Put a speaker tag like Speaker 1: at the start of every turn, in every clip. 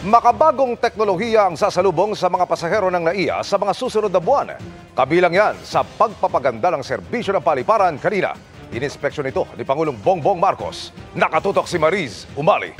Speaker 1: Makabagong teknolohiya ang sasalubong sa mga pasahero ng NAIA sa mga susunod na buwan. Kabilang yan sa pagpapaganda ng serbisyo ng paliparan kanina. Ininspeksyon ito ni Pangulong Bongbong Marcos. Nakatutok si Mariz Umali.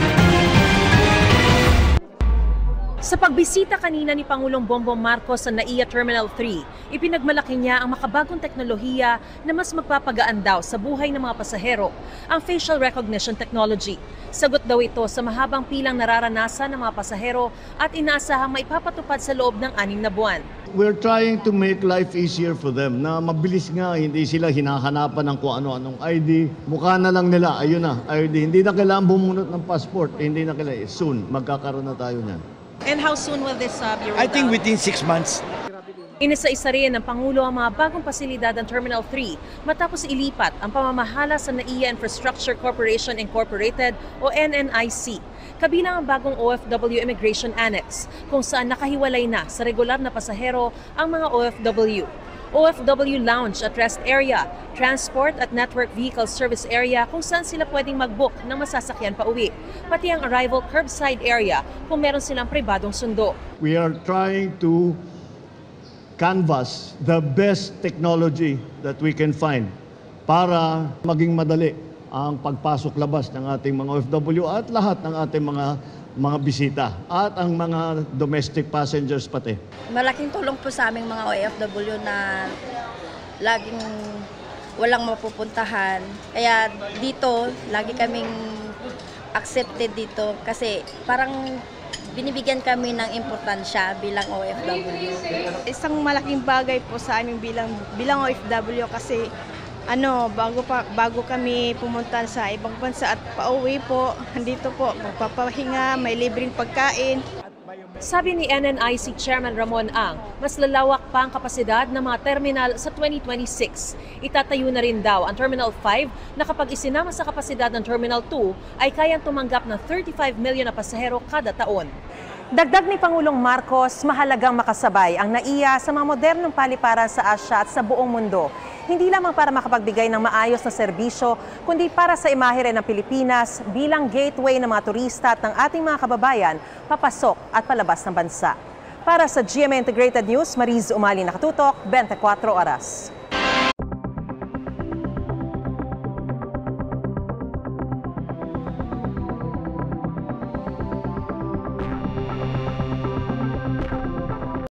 Speaker 2: Sa pagbisita kanina ni Pangulong Bongbong Marcos sa NAIA Terminal 3, ipinagmalaki niya ang makabagong teknolohiya na mas magpapagaan daw sa buhay ng mga pasahero, ang facial recognition technology. Sagot daw ito sa mahabang pilang nararanasan ng mga pasahero at inaasahang maipapatupad sa loob ng 6 na buwan.
Speaker 3: We're trying to make life easier for them na mabilis nga, hindi sila hinahanapan ng kung ano-anong ID. Mukha na lang nila, ayun na, ID. Hindi na kailangan bumunot ng passport, hindi na kailangan. Soon, magkakaroon na tayo niyan.
Speaker 4: And how soon will this be rolled
Speaker 5: I think
Speaker 4: out?
Speaker 5: within 6 months.
Speaker 2: Inisa-isa rin ng Pangulo ang mga bagong pasilidad ng Terminal 3 matapos ilipat ang pamamahala sa NAIA Infrastructure Corporation Incorporated o NNIC. Kabilang ang bagong OFW Immigration Annex kung saan nakahiwalay na sa regular na pasahero ang mga OFW. OFW Lounge at Rest Area, Transport at Network Vehicle Service Area kung saan sila pwedeng mag-book ng masasakyan pa uwi, pati ang Arrival Curbside Area kung meron silang pribadong sundo.
Speaker 3: We are trying to canvas the best technology that we can find para maging madali ang pagpasok-labas ng ating mga OFW at lahat ng ating mga bisita at ang mga domestic passengers pati.
Speaker 6: Malaking tulong po sa aming mga OFW na laging walang mapupuntahan. Kaya dito, lagi kaming accepted dito kasi parang binibigyan kami ng importansya bilang OFW.
Speaker 7: Isang malaking bagay po sa amin bilang OFW kasi bago kami pumunta sa ibang bansa at pauwi po, andito po magpapahinga, may libreng pagkain.
Speaker 2: Sabi ni NNIC Chairman Ramon Ang, mas lalawak pa ang kapasidad ng mga terminal sa 2026. Itatayo na rin daw ang Terminal 5 na kapag isinama sa kapasidad ng Terminal 2 ay kayang tumanggap ng 35 million na pasahero kada taon. Dagdag ni Pangulong Marcos, mahalagang makasabay ang NAIA sa mga modernong paliparan sa Asya at sa buong mundo. Hindi lamang para makapagbigay ng maayos na serbisyo, kundi para sa imahe rin ng Pilipinas bilang gateway ng mga turista at ng ating mga kababayan papasok at palabas ng bansa. Para sa GMA Integrated News, Mariz Umali, nakatutok, 24 oras.